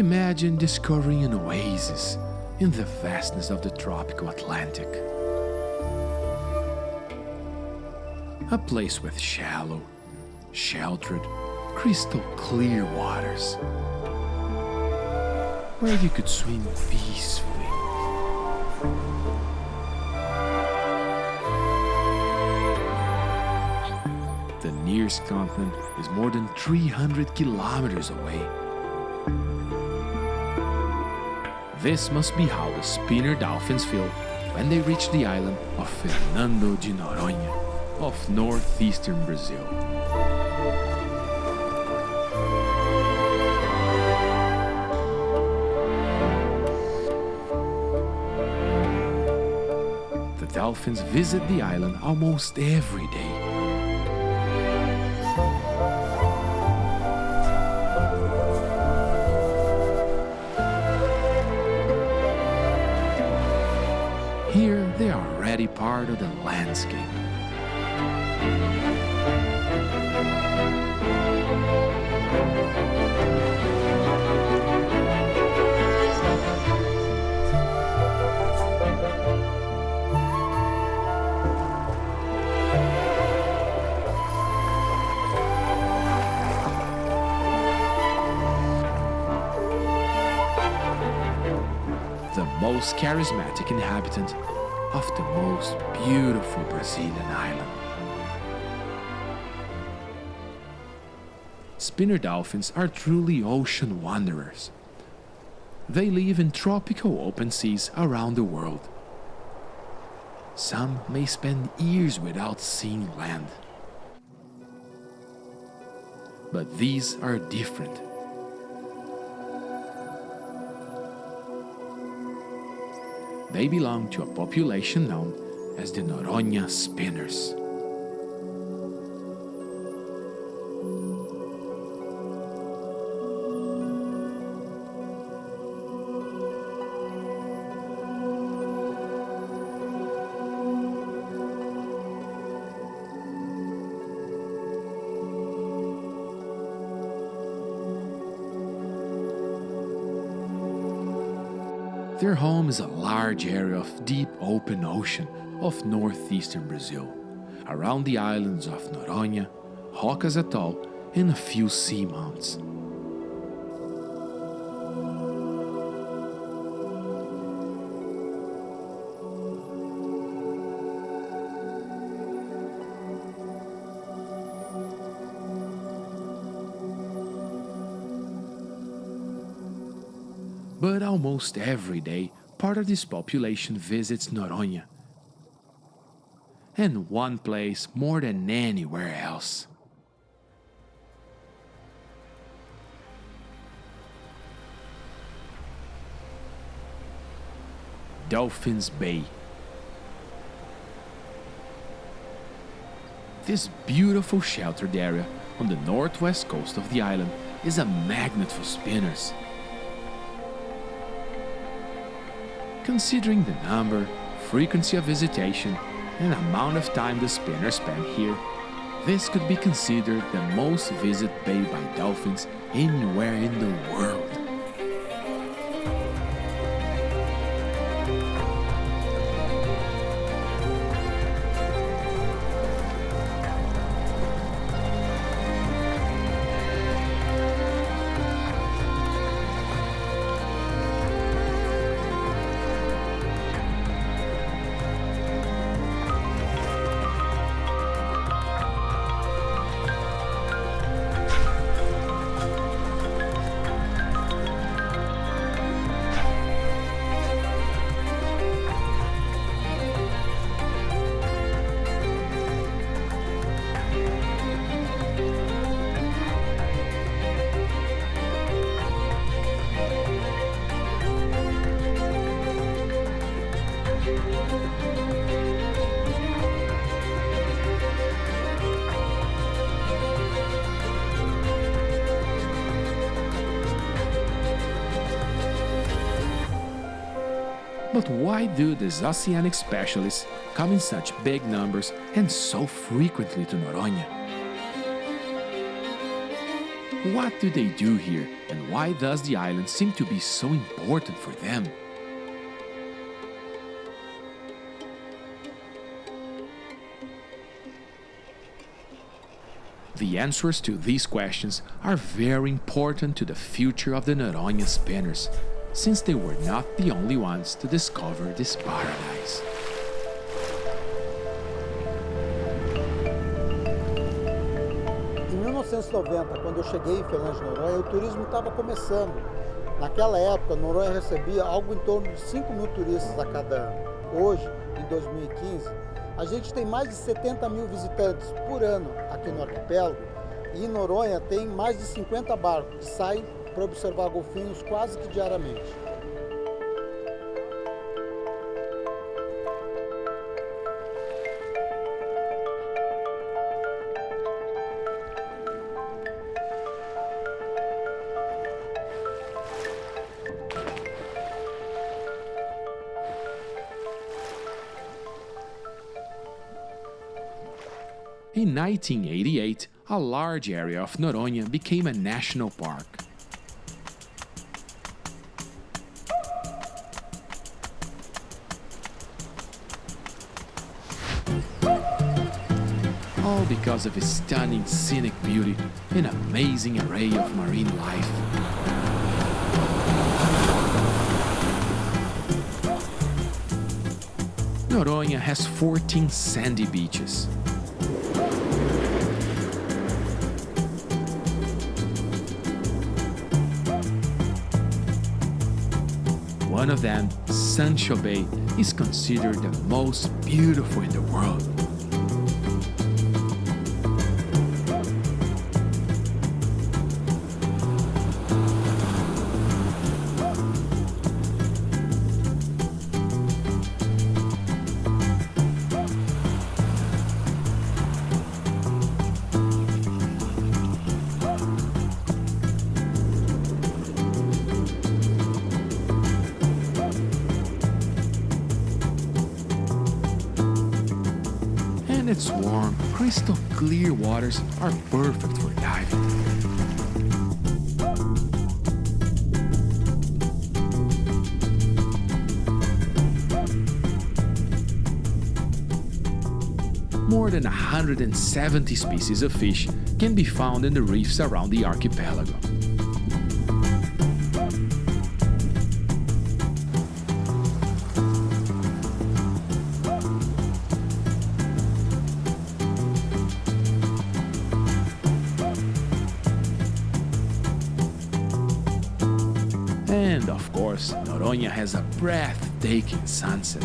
Imagine discovering an oasis in the vastness of the tropical Atlantic. A place with shallow, sheltered, crystal clear waters, where you could swim peacefully. The nearest continent is more than 300 kilometers away. This must be how the Spinner dolphins feel when they reach the island of Fernando de Noronha of northeastern Brazil. The dolphins visit the island almost every day. Here they are already part of the landscape. The most charismatic inhabitant of the most beautiful Brazilian island. Spinner dolphins are truly ocean wanderers. They live in tropical open seas around the world. Some may spend years without seeing land. But these are different. They belong to a population known as the Noronha Spinners. Their home is a large area of deep open ocean of northeastern Brazil, around the islands of Noronha, Rocas Atoll, and a few seamounts. But almost every day, part of this population visits Noronha, and one place more than anywhere else. Dolphins Bay. This beautiful sheltered area on the northwest coast of the island is a magnet for spinners. Considering the number, frequency of visitation, and amount of time the spinners spend here, this could be considered the most visited bay by dolphins anywhere in the world. But why do these oceanic specialists come in such big numbers and so frequently to Noronha? What do they do here, and why does the island seem to be so important for them? The answers to these questions are very important to the future of the Noronha Spinners, since they were not the only ones to discover this paradise. Em 1990, quando eu cheguei em Fernando de Noronha, o turismo estava começando. Naquela época, Noronha recebia algo em torno de 5 mil turistas a cada ano. Hoje, em 2015, a gente tem mais de 70 mil visitantes por ano aqui no arquipélago e em Noronha tem mais de 50 barcos que saem para observar golfinhos quase que diariamente. In 1988, a large area of Noronha became a national park. All because of its stunning scenic beauty and amazing array of marine life. Noronha has 14 sandy beaches. One of them, Sancho Bay, is considered the most beautiful in the world. Its warm, crystal clear waters are perfect for diving. More than 170 species of fish can be found in the reefs around the archipelago. And of course, Noronha has a breathtaking sunset.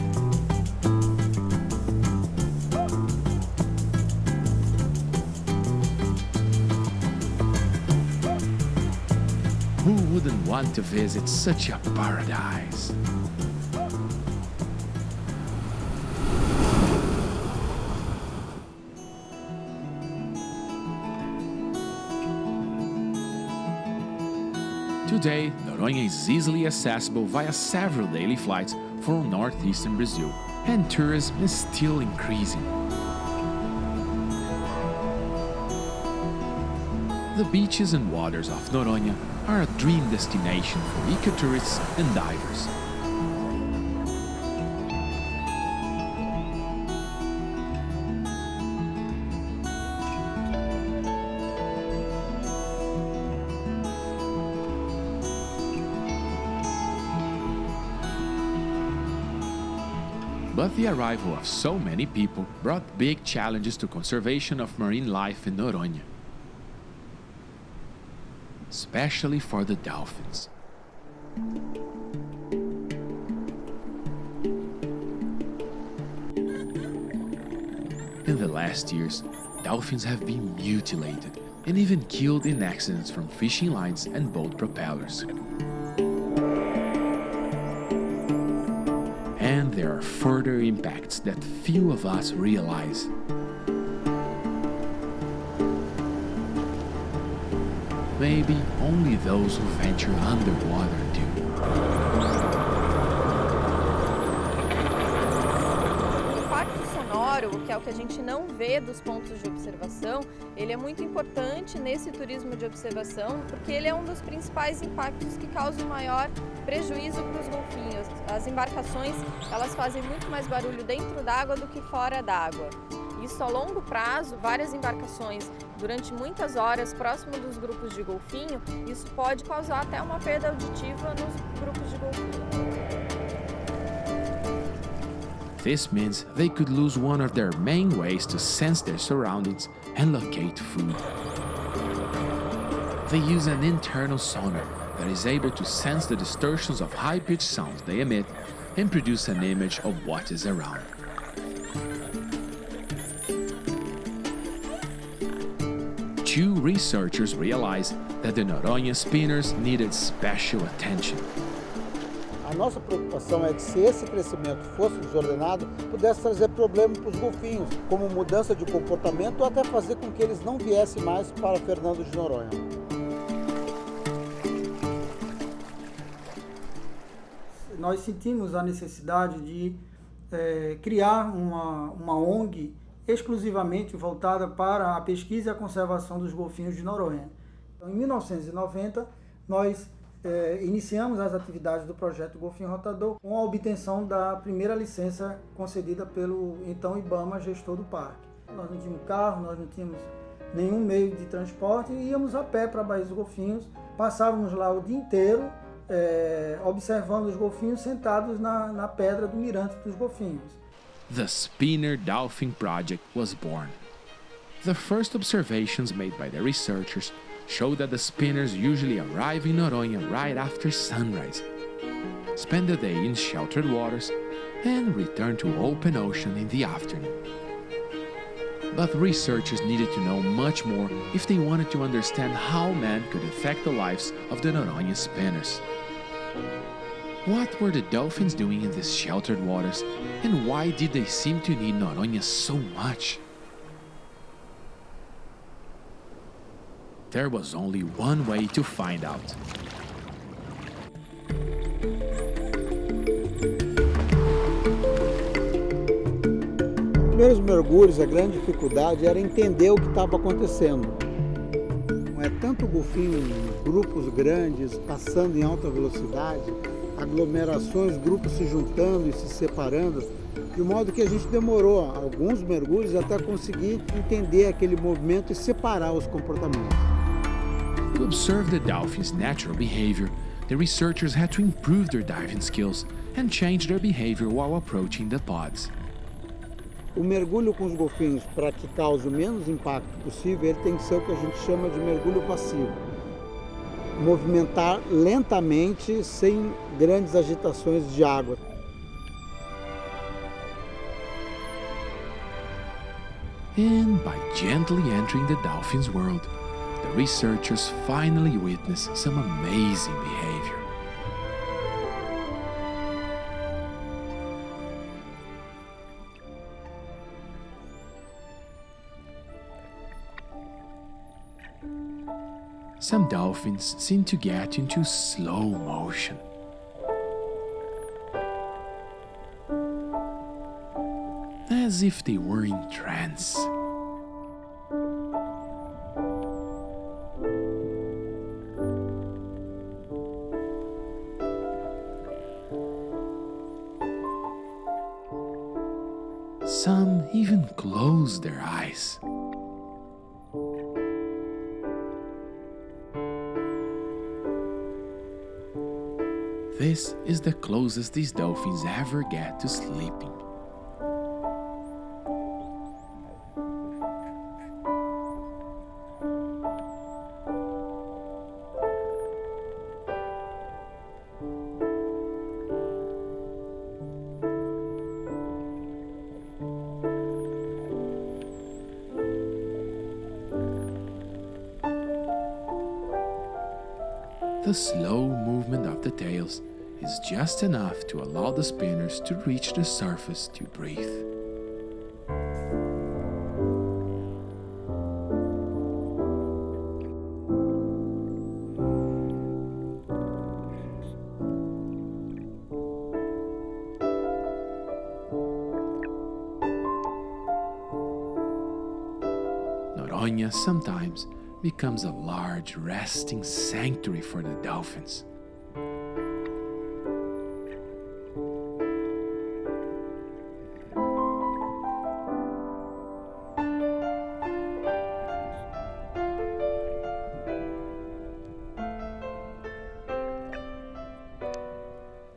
Who wouldn't want to visit such a paradise? Today, Noronha is easily accessible via several daily flights from northeastern Brazil, and tourism is still increasing. The beaches and waters of Noronha are a dream destination for ecotourists and divers. But the arrival of so many people brought big challenges to conservation of marine life in Noronha, especially for the dolphins. In the last years, dolphins have been mutilated and even killed in accidents from fishing lines and boat propellers. And there are further impacts that few of us realize. Maybe only those who venture underwater do. O impacto sonoro território, que é o que a gente não vê dos pontos de observação, ele é muito importante nesse turismo de observação, porque ele é um dos principais impactos que causa o maior prejuízo para os golfinhos. As embarcações, elas fazem muito mais barulho dentro d'água do que fora d'água. Isso a longo prazo, várias embarcações durante muitas horas próximo dos grupos de golfinho, isso pode causar até uma perda auditiva nos grupos de golfinho. This means they could lose one of their main ways to sense their surroundings and locate food. They use an internal sonar that is able to sense the distortions of high-pitched sounds they emit and produce an image of what is around. Two researchers realized that the Noronha Spinners needed special attention. A nossa preocupação é que se esse crescimento fosse desordenado, pudesse trazer problemas para os golfinhos, como mudança de comportamento ou até fazer com que eles não viessem mais para Fernando de Noronha. Nós sentimos a necessidade de criar uma ONG exclusivamente voltada para a pesquisa e a conservação dos golfinhos de Noronha. Então, em 1990, nós iniciamos as atividades do projeto Golfinho Rotador com a obtenção da primeira licença concedida pelo então IBAMA, gestor do parque. Nós não tínhamos carro, nós não tínhamos nenhum meio de transporte e íamos a pé para a Baía dos Golfinhos. Passávamos lá o dia inteiro observando os golfinhos sentados na pedra do mirante dos golfinhos. The Spinner Dolphin Project was born. The first observations made by the researchers show that the spinners usually arrive in Noronha right after sunrise, spend the day in sheltered waters, and return to open ocean in the afternoon. But researchers needed to know much more if they wanted to understand how man could affect the lives of the Noronha Spinners. What were the dolphins doing in these sheltered waters, and why did they seem to need Noronha so much? There was only one way to find out. Nos primeiros mergulhos, a grande dificuldade era entender o que estava acontecendo. Não é tanto golfinho em grupos grandes, passando em alta velocidade, aglomerações, grupos se juntando e se separando, de modo que a gente demorou alguns mergulhos até conseguir entender aquele movimento e separar os comportamentos. To observe the dolphins' natural behavior, the researchers had to improve their diving skills and change their behavior while approaching the pods. O mergulho com os golfinhos, para que cause o menos impacto possível, ele tem que ser o que a gente chama de mergulho passivo. Movimentar lentamente, sem grandes agitações de água. And by gently entering the dolphins' world, the researchers finally witnessed some amazing behavior. Some dolphins seem to get into slow motion. As if they were in trance. Some even close their eyes. This is the closest these dolphins ever get to sleeping. The slow movement of the tails is just enough to allow the spinners to reach the surface to breathe. Noronha sometimes becomes a large resting sanctuary for the dolphins.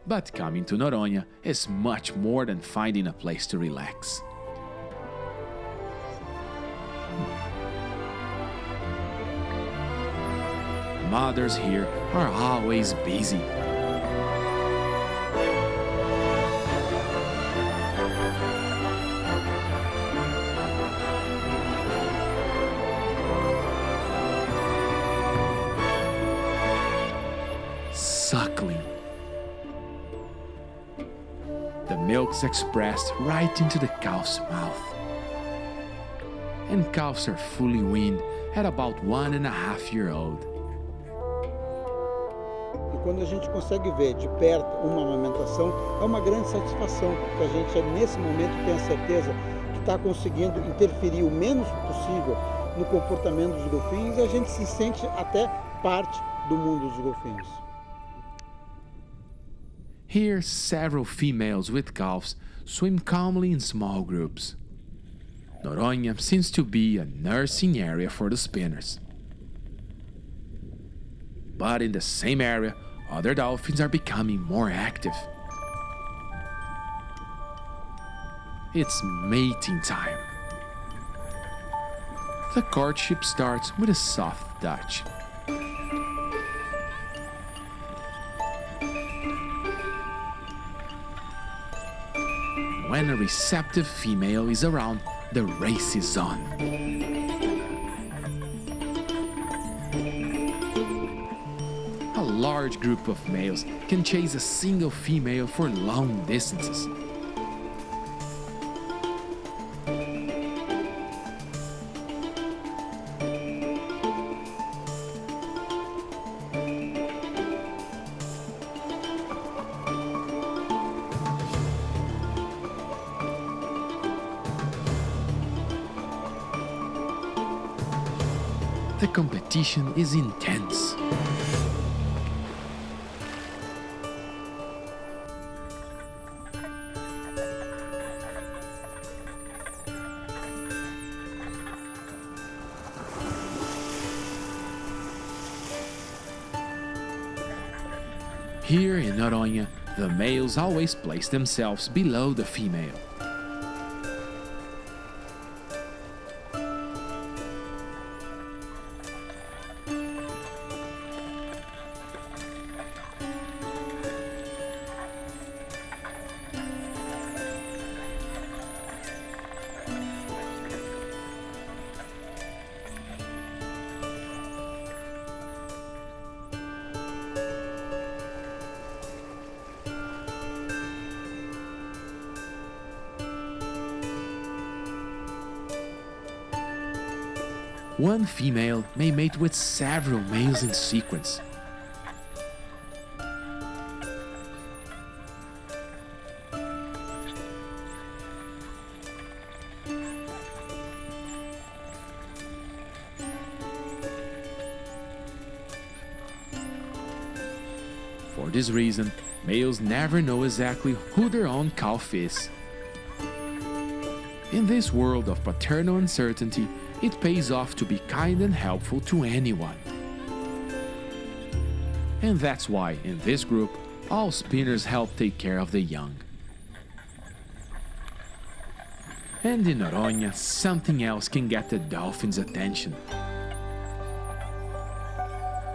But coming to Noronha is much more than finding a place to relax. Mothers here are always busy. Suckling. The milk's expressed right into the calf's mouth. And calves are fully weaned at about 1.5-year-old. E quando a gente consegue ver de perto uma amamentação, é uma grande satisfação, porque a gente nesse momento tem a certeza que está conseguindo interferir o menos possível no comportamento dos golfinhos e a gente se sente até parte do mundo dos golfinhos. Here, several females with calves swim calmly in small groups. Noronha seems to be a nursing area for the spinners. But in the same area, other dolphins are becoming more active. It's mating time. The courtship starts with a soft touch. When a receptive female is around, the race is on. A large group of males can chase a single female for long distances. The competition is intense. Here in Noronha, the males always place themselves below the female. One female may mate with several males in sequence. For this reason, males never know exactly who their own calf is. In this world of paternal uncertainty, it pays off to be kind and helpful to anyone. And that's why, in this group, all spinners help take care of the young. And in Noronha, something else can get the dolphins' attention.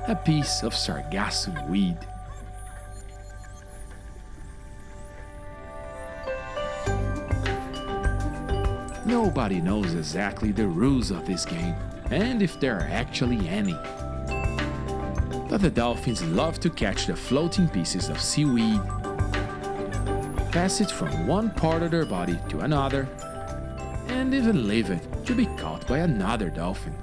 A piece of sargassum weed. Nobody knows exactly the rules of this game, and if there are actually any. But the dolphins love to catch the floating pieces of seaweed, pass it from one part of their body to another, and even leave it to be caught by another dolphin.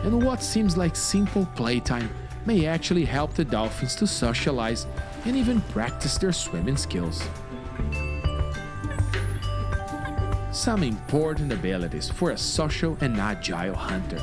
and what seems like simple playtime may actually help the dolphins to socialize and even practice their swimming skills. Some important abilities for a social and agile hunter.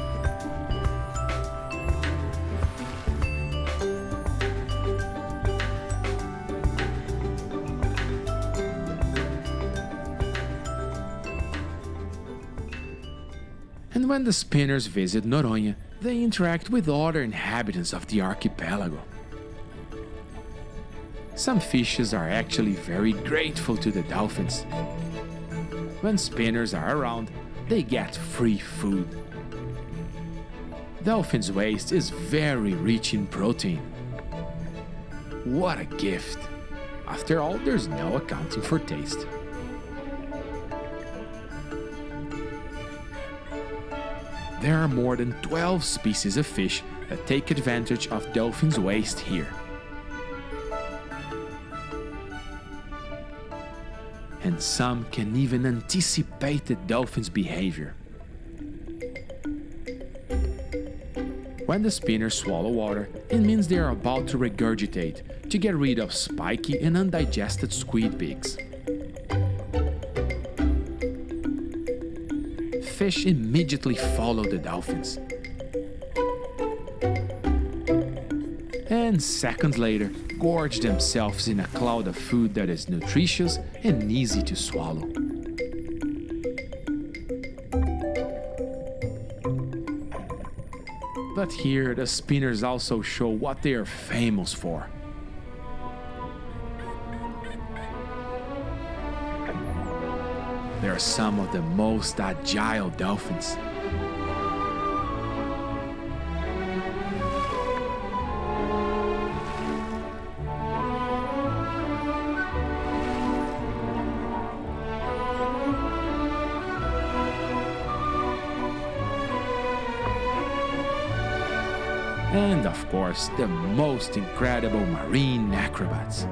And when the spinners visit Noronha, they interact with other inhabitants of the archipelago. Some fishes are actually very grateful to the dolphins. When spinners are around, they get free food. Dolphins' waste is very rich in protein. What a gift! After all, there's no accounting for taste. There are more than 12 species of fish that take advantage of dolphins' waste here. And some can even anticipate the dolphin's behavior. When the spinners swallow water, it means they are about to regurgitate to get rid of spiky and undigested squid beaks. Fish immediately follow the dolphins. And seconds later, gorge themselves in a cloud of food that is nutritious and easy to swallow. But here, the spinners also show what they are famous for. They are some of the most agile dolphins. And of course, the most incredible marine acrobats.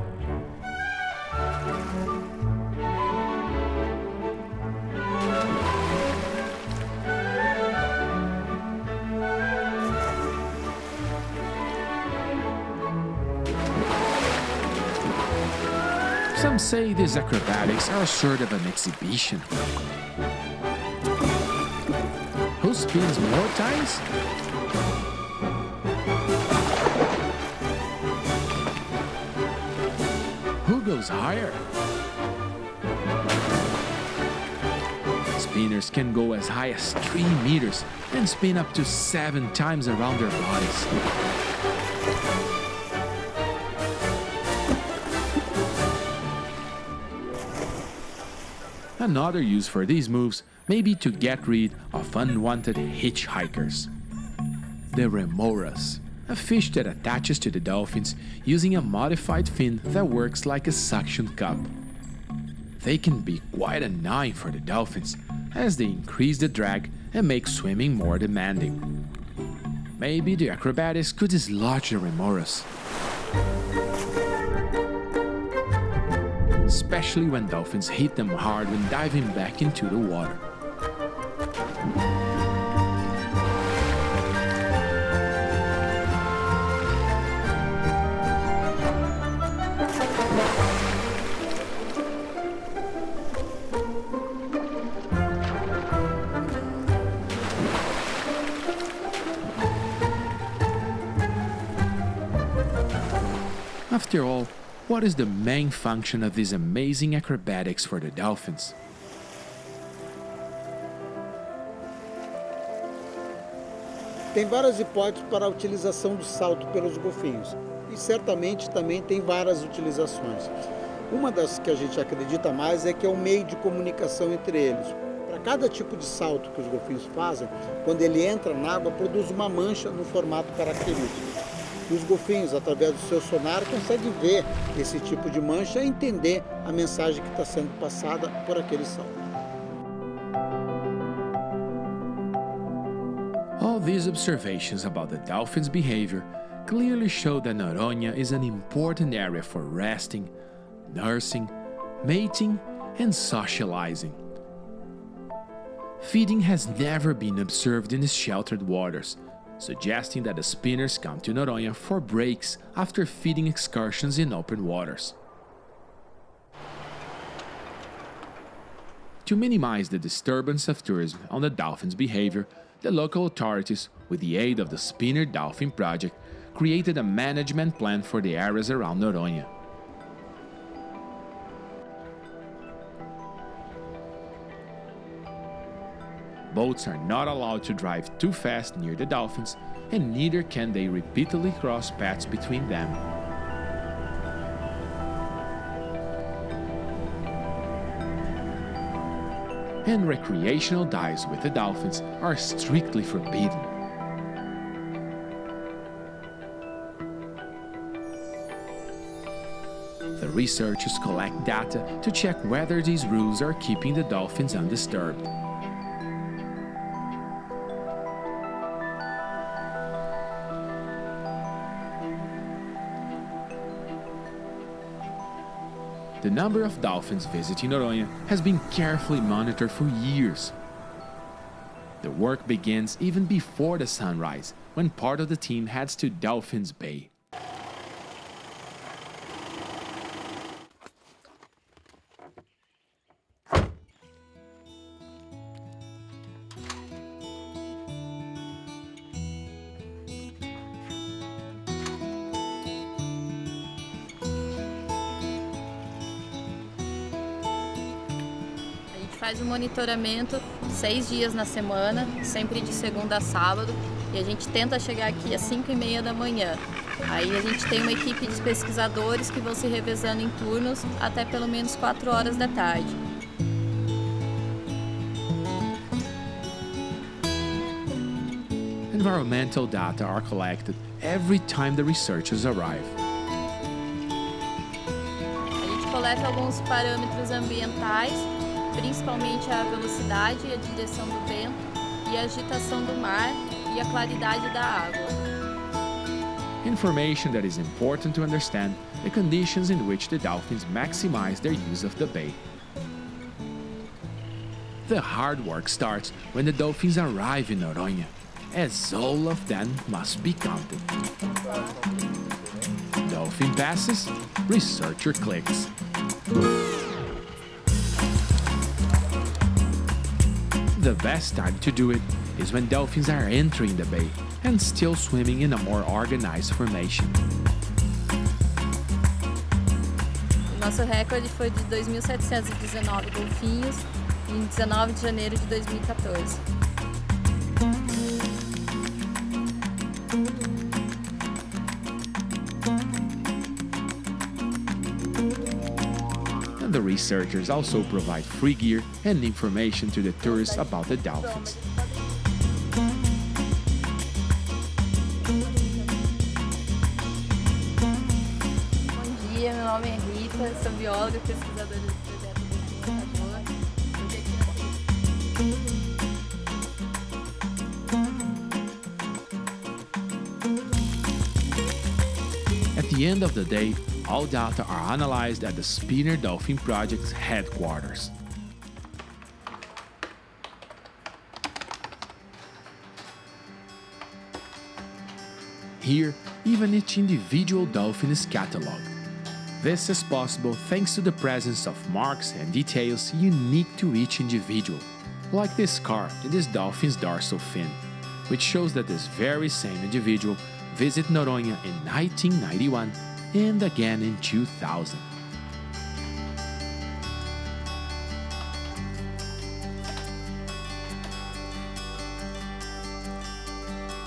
Some say these acrobatics are sort of an exhibition. Who spins more times? Who goes higher? Spinners can go as high as 3 meters and spin up to 7 times around their bodies. Another use for these moves may be to get rid of unwanted hitchhikers. The remoras, a fish that attaches to the dolphins using a modified fin that works like a suction cup. They can be quite annoying for the dolphins as they increase the drag and make swimming more demanding. Maybe the acrobatics could dislodge the remoras. Especially when dolphins hit them hard when diving back into the water. After all, what is the main function of these amazing acrobatics for the dolphins? Tem várias hipóteses para a utilização do salto pelos golfinhos e certamente também tem várias utilizações. Uma das que a gente acredita mais é que é um meio de comunicação entre eles. Para cada tipo de salto que os golfinhos fazem, quando ele entra na água, produz uma mancha no formato característico. E os golfinhos, através do seu sonar, conseguem ver esse tipo de mancha e entender a mensagem que está sendo passada por aquele salto. All these observations about the dolphin's behavior clearly show that Noronha is an important area for resting, nursing, mating, and socializing. Feeding has never been observed in its sheltered waters, suggesting that the spinners come to Noronha for breaks after feeding excursions in open waters. To minimize the disturbance of tourism on the dolphin's behavior, the local authorities, with the aid of the Spinner Dolphin Project, created a management plan for the areas around Noronha. Boats are not allowed to drive too fast near the dolphins, and neither can they repeatedly cross paths between them. And recreational dives with the dolphins are strictly forbidden. The researchers collect data to check whether these rules are keeping the dolphins undisturbed. The number of dolphins visiting Noronha has been carefully monitored for years. The work begins even before the sunrise, when part of the team heads to Dolphins Bay. Faz o monitoramento 6 dias na semana, sempre de segunda a sábado, e a gente tenta chegar aqui às 5h30 da manhã. Aí a gente tem uma equipe de pesquisadores que vão se revezando em turnos até pelo menos 4 horas da tarde. Environmental data are collected every time the researchers arrive. A gente coleta alguns parâmetros ambientais, principalmente a velocidade e a direção do vento, e a agitação do mar e a claridade da água. Information that is important to understand the conditions in which the dolphins maximize their use of the bay. The hard work starts when the dolphins arrive in Noronha, as all of them must be counted. Dolphin passes, researcher clicks. The best time to do it is when dolphins are entering the bay and still swimming in a more organized formation. O nosso recorde foi de 2.719 golfinhos em 19 de janeiro de 2014. And the researchers also provide free gear and information to the tourists about the dolphins. Bom dia, meu nome é Rita, sou bióloga e pesquisadora do projeto At the end of the day, all data are analyzed at the Spinner Dolphin Project's headquarters. Here, even each individual dolphin is catalogued. This is possible thanks to the presence of marks and details unique to each individual, like this scar in this dolphin's dorsal fin, which shows that this very same individual visited Noronha in 1991 and again in 2000.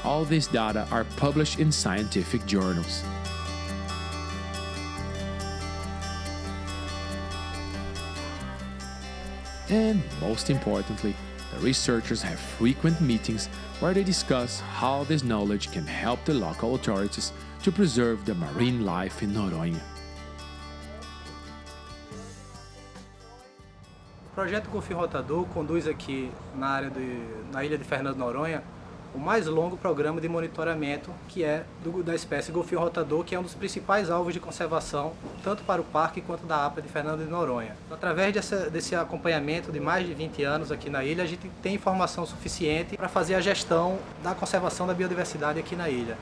All these data are published in scientific journals. And most importantly, the researchers have frequent meetings where they discuss how this knowledge can help the local authorities to preserve the marine life in Noronha. O projeto Golfinho Rotador conduz aqui na ilha de Fernando de Noronha o mais longo programa de monitoramento que é da espécie golfinho rotador, que é um dos principais alvos de conservação, tanto para o parque quanto da APA de Fernando de Noronha. Através desse acompanhamento de mais de 20 anos aqui na ilha, a gente tem informação suficiente para fazer a gestão da conservação da biodiversidade aqui na ilha.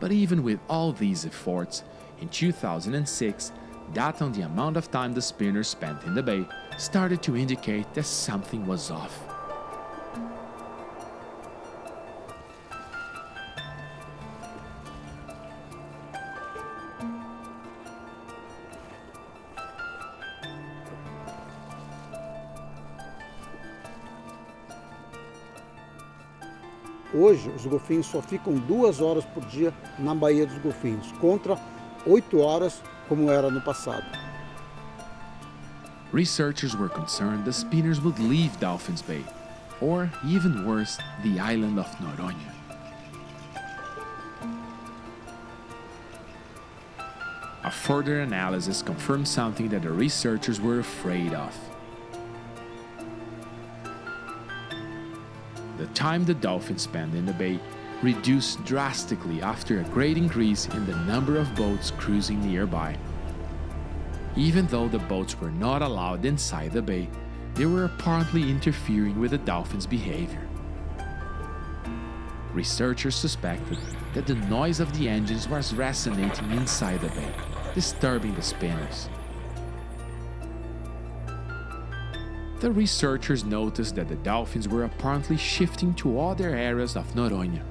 But even with all these efforts, in 2006, data on the amount of time the spinners spent in the bay started to indicate that something was off. Hoje, os golfinhos só ficam 2 horas por dia na Baía dos Golfinhos, contra 8 horas como era no passado. Researchers were concerned the spinners would leave Dolphins Bay, or even worse, the island of Noronha. A further analysis confirmed something that the researchers were afraid of. The time the dolphins spend in the bay reduced drastically after a great increase in the number of boats cruising nearby. Even though the boats were not allowed inside the bay, they were apparently interfering with the dolphins' behavior. Researchers suspected that the noise of the engines was resonating inside the bay, disturbing the spinners. The researchers noticed that the dolphins were apparently shifting to other areas of Noronha.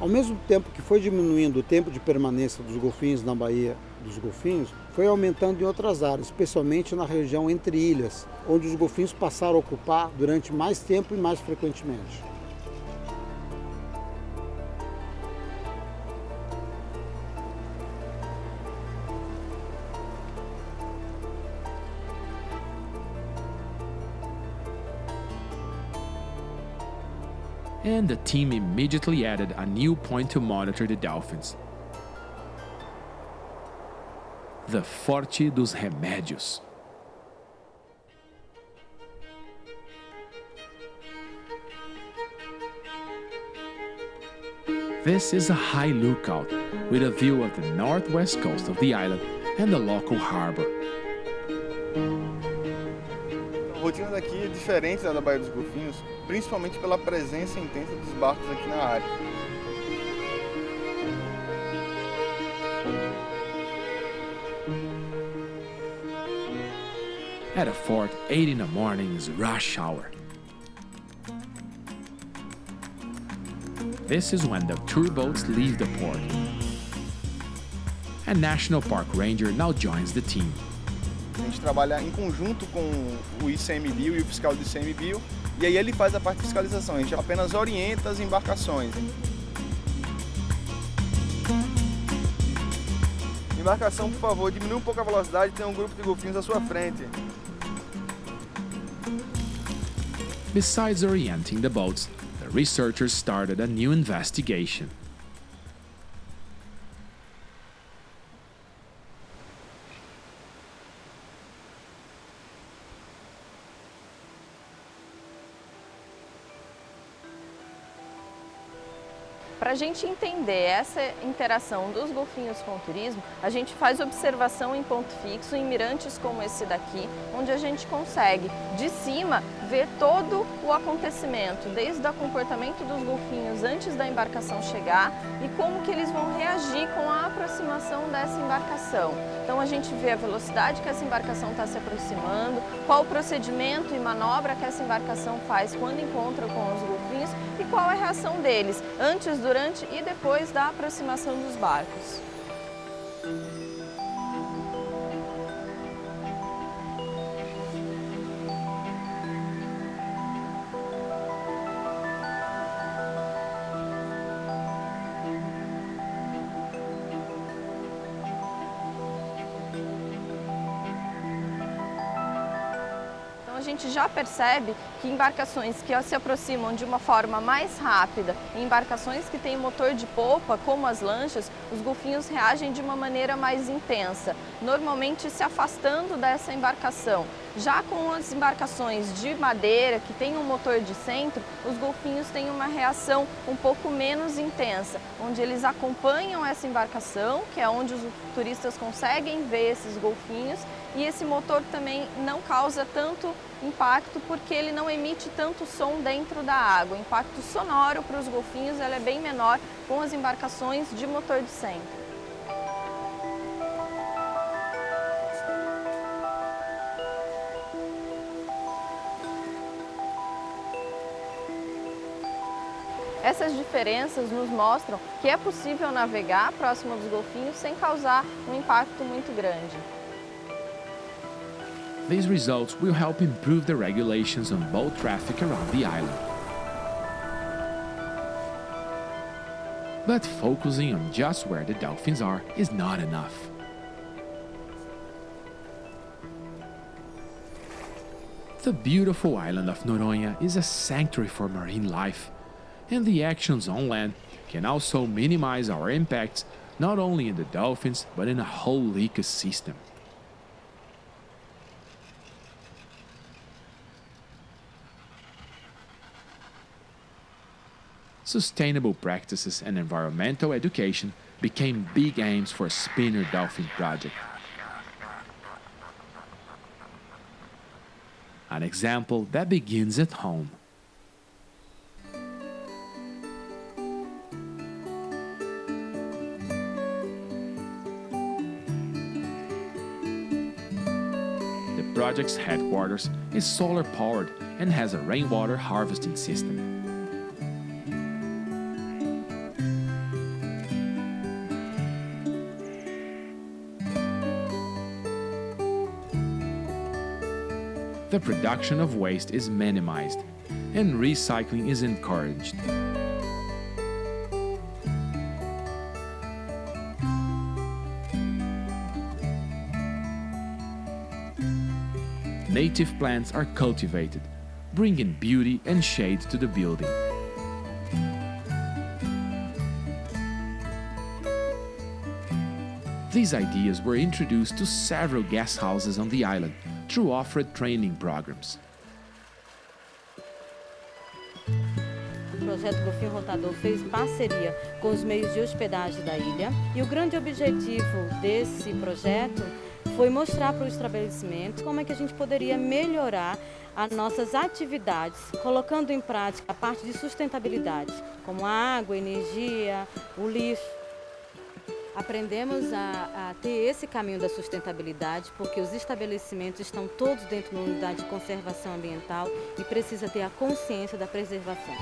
Ao mesmo tempo que foi diminuindo o tempo de permanência dos golfinhos na Baía dos Golfinhos, foi aumentando em outras áreas, especialmente na região entre ilhas, onde os golfinhos passaram a ocupar durante mais tempo e mais frequentemente. And the team immediately added a new point to monitor the dolphins. The Forte dos Remédios. This is a high lookout with a view of the northwest coast of the island and the local harbor. A rotina daqui é diferente da Baía dos Golfinhos, principalmente pela presença intensa dos barcos aqui na área. At a fort, 8 in the morning is rush hour. This is when the tour boats leave the port. A National Park Ranger now joins the team. A gente trabalha em conjunto com o ICMBio e o fiscal do ICMBio, e aí ele faz a parte de fiscalização, a gente apenas orienta as embarcações. Embarcação, por favor, diminua um pouco a velocidade, tem um grupo de golfinhos à sua frente. Besides orienting the boats, the researchers started a new investigation. Para a gente entender essa interação dos golfinhos com o turismo, a gente faz observação em ponto fixo, em mirantes como esse daqui, onde a gente consegue, de cima, ver todo o acontecimento, desde o comportamento dos golfinhos antes da embarcação chegar e como que eles vão reagir com a aproximação dessa embarcação. Então a gente vê a velocidade que essa embarcação está se aproximando, qual o procedimento e manobra que essa embarcação faz quando encontra com os golfinhos e qual é a reação deles antes, durante e depois da aproximação dos barcos. A gente já percebe que embarcações que se aproximam de uma forma mais rápida, e embarcações que têm motor de polpa, como as lanchas, os golfinhos reagem de uma maneira mais intensa, normalmente se afastando dessa embarcação. Já com as embarcações de madeira, que têm um motor de centro, os golfinhos têm uma reação um pouco menos intensa, onde eles acompanham essa embarcação, que é onde os turistas conseguem ver esses golfinhos, e esse motor também não causa tanto impacto porque ele não emite tanto som dentro da água. O impacto sonoro para os golfinhos é bem menor com as embarcações de motor de centro. Essas diferenças nos mostram que é possível navegar próximo dos golfinhos sem causar um impacto muito grande. These results will help improve the regulations on boat traffic around the island. But focusing on just where the dolphins are is not enough. The beautiful island of Noronha is a sanctuary for marine life, and the actions on land can also minimize our impacts not only in the dolphins but in a whole ecosystem. Sustainable practices and environmental education became big aims for a Spinner Dolphin project. An example that begins at home. The project's headquarters is solar-powered and has a rainwater harvesting system. The production of waste is minimized, and recycling is encouraged. Native plants are cultivated, bringing beauty and shade to the building. These ideas were introduced to several guest houses on the island through offered training programs. O projeto Golfinho Rotador fez parceria com os meios de hospedagem da ilha e o grande objetivo desse projeto foi mostrar para os estabelecimentos como é que a gente poderia melhorar as nossas atividades, colocando em prática a parte de sustentabilidade, como a água, a energia, o lixo. Aprendemos a ter esse caminho da sustentabilidade porque os estabelecimentos estão todos dentro de uma unidade de conservação ambiental e precisa ter a consciência da preservação.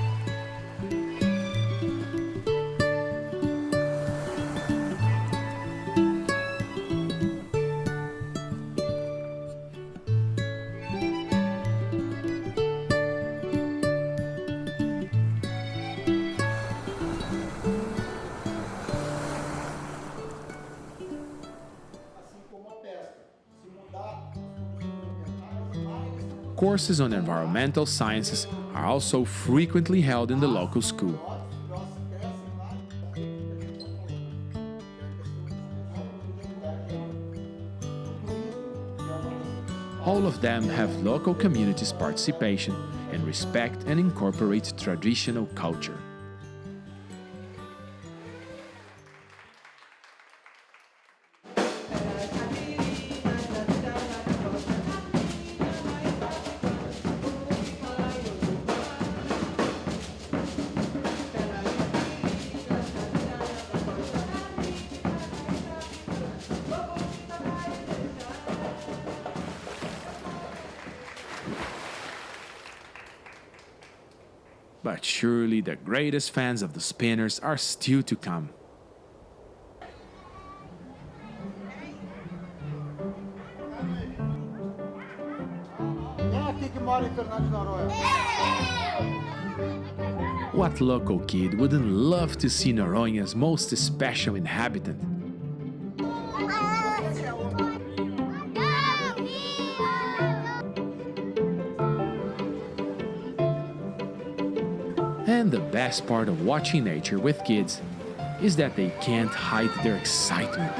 Courses on environmental sciences are also frequently held in the local school. All of them have local communities' participation and respect and incorporate traditional culture. But surely the greatest fans of the Spinners are still to come. Quem é aqui que mora em Fernando de Noronha? What local kid wouldn't love to see Noronha's most special inhabitant? And the best part of watching nature with kids is that they can't hide their excitement.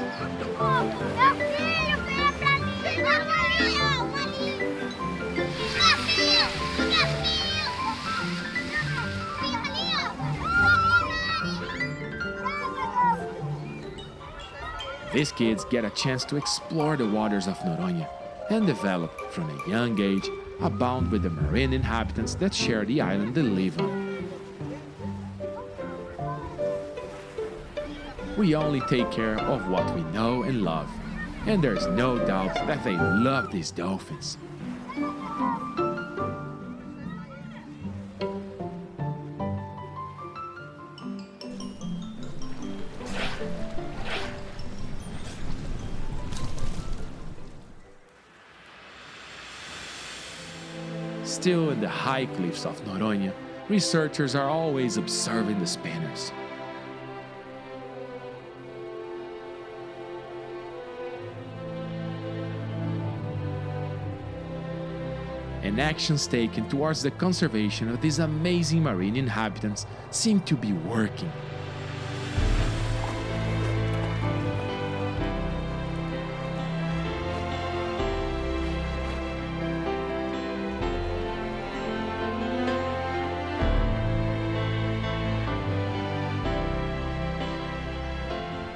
These kids get a chance to explore the waters of Noronha and develop, from a young age, a bond with the marine inhabitants that share the island they live on. We only take care of what we know and love, and there's no doubt that they love these dolphins. Still in the high cliffs of Noronha, researchers are always observing the spinners. And actions taken towards the conservation of these amazing marine inhabitants seem to be working.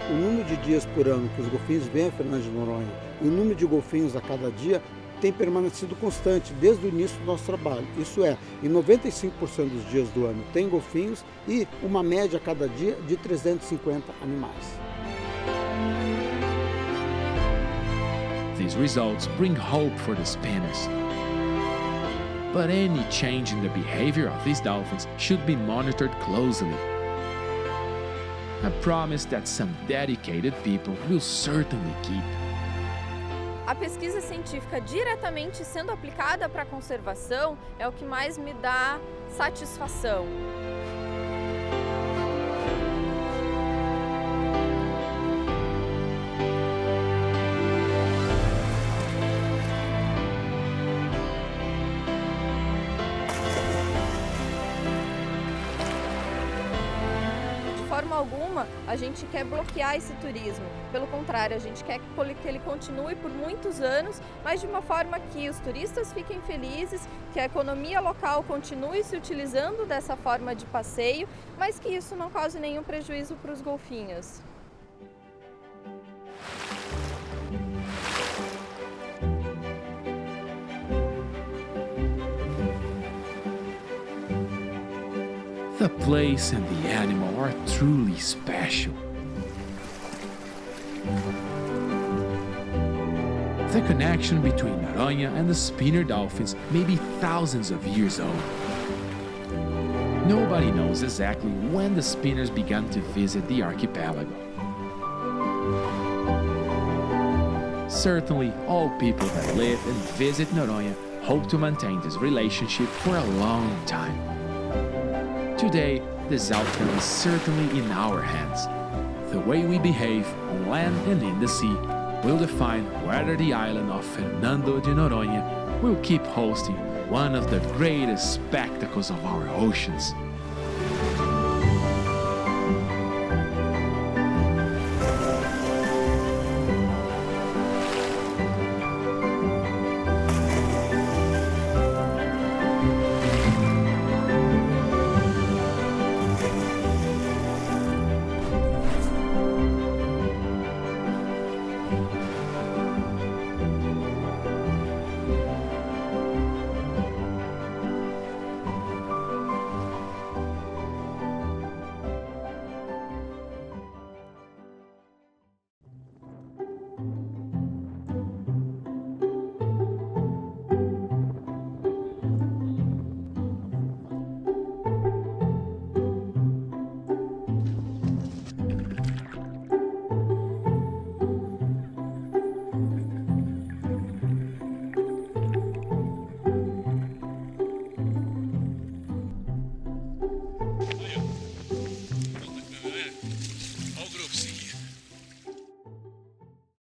O número de dias por ano que os golfinhos vêm a Fernando de Noronha e o número de golfinhos a cada dia tem permanecido constante desde o início do nosso trabalho. Isso é, em 95% dos dias do ano tem golfinhos e uma média a cada dia de 350 animais. These results bring hope for the spinners. But any change in the behavior of these dolphins should be monitored closely. A promise that some dedicated people will certainly keep. A pesquisa científica diretamente sendo aplicada para a conservação é o que mais me dá satisfação. De forma alguma, a gente quer bloquear esse turismo. Pelo contrário, a gente quer que ele continue por muitos anos, mas de uma forma que os turistas fiquem felizes, que a economia local continue se utilizando dessa forma de passeio, mas que isso não cause nenhum prejuízo para os golfinhos. The place and the animal are truly special. The connection between Noronha and the spinner dolphins may be thousands of years old. Nobody knows exactly when the spinners began to visit the archipelago. Certainly, all people that live and visit Noronha hope to maintain this relationship for a long time. Today, this outcome is certainly in our hands. The way we behave on land and in the sea will define whether the island of Fernando de Noronha will keep hosting one of the greatest spectacles of our oceans.